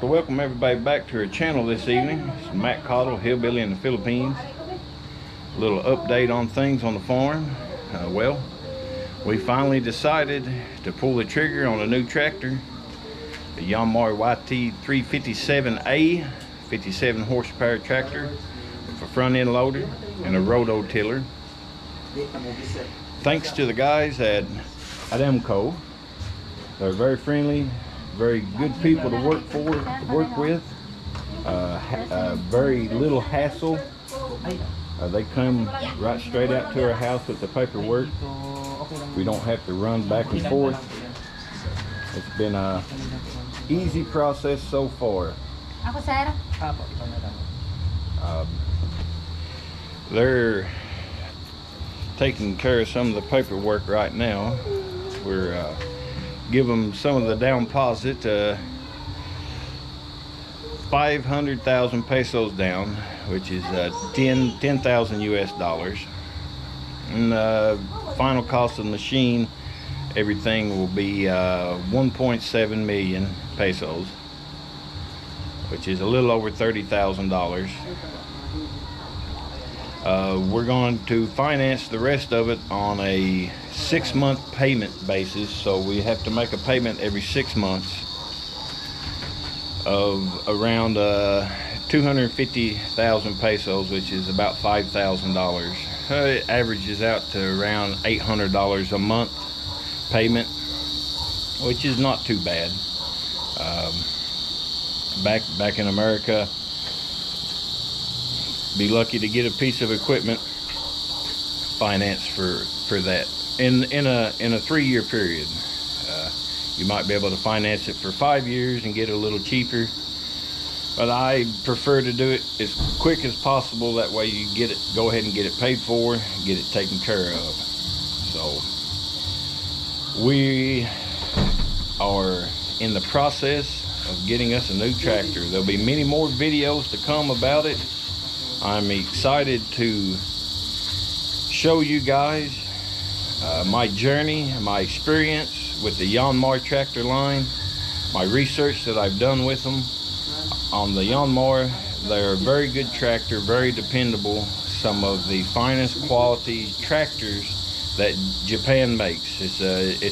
like to welcome everybody back to our channel this evening. It's Matt Cottle, hillbilly in the Philippines. A little update on things on the farm. Well, we finally decided to pull the trigger on a new tractor, the Yanmar YM357A, 57 horsepower tractor with a front end loader and a roto tiller. Thanks to the guys at Adamco. They're very friendly, very good people to work with. Very little hassle. They come right straight out to our house with the paperwork. We don't have to run back and forth. It's been a easy process so far. They're taking care of some of the paperwork right now. We're give them some of the down deposit, 500,000 pesos down, which is 10,000 US dollars. And final cost of the machine, everything will be 1.7 million pesos, which is a little over $30,000. We're going to finance the rest of it on a 6-month payment basis, so we have to make a payment every 6 months of around 250,000 pesos, which is about $5,000. It averages out to around $800 a month payment, which is not too bad. Back in America, be lucky to get a piece of equipment financed for that in a 3-year period. You might be able to finance it for 5 years and get it a little cheaper, but I prefer to do it as quick as possible. That way you go ahead and get it paid for, get it taken care of. So we are in the process of getting us a new tractor. There'll be many more videos to come about it. I'm excited to show you guys my journey, my experience with the Yanmar tractor line, my research that I've done with them on the Yanmar. They're a very good tractor, very dependable, some of the finest quality tractors that Japan makes. It's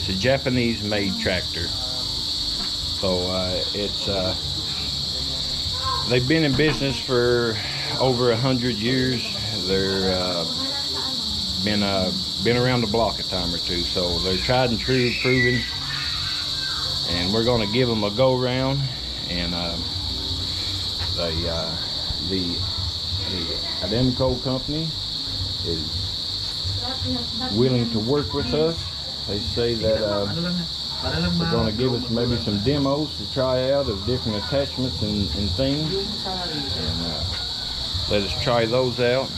a Japanese made tractor. So they've been in business for over 100 years. They're been around the block a time or two, so they're tried and true, proven, and we're going to give them a go round. And the Adamco company is willing to work with us. They say that they're going to give us maybe some demos to try out of different attachments and things, and let us try those out.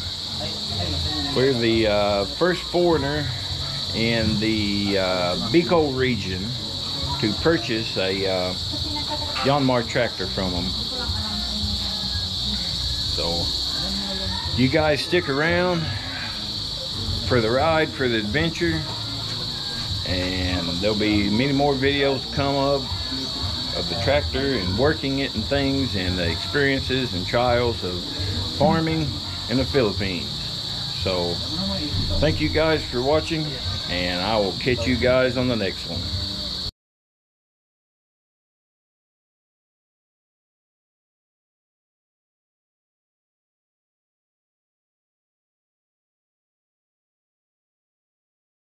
We're the first foreigner in the Bicol region to purchase a Yanmar tractor from them. So you guys stick around for the ride, for the adventure, and there'll be many more videos to come of the tractor and working it and things, and the experiences and trials of farming in the Philippines. So thank you guys for watching, and I will catch you guys on the next one.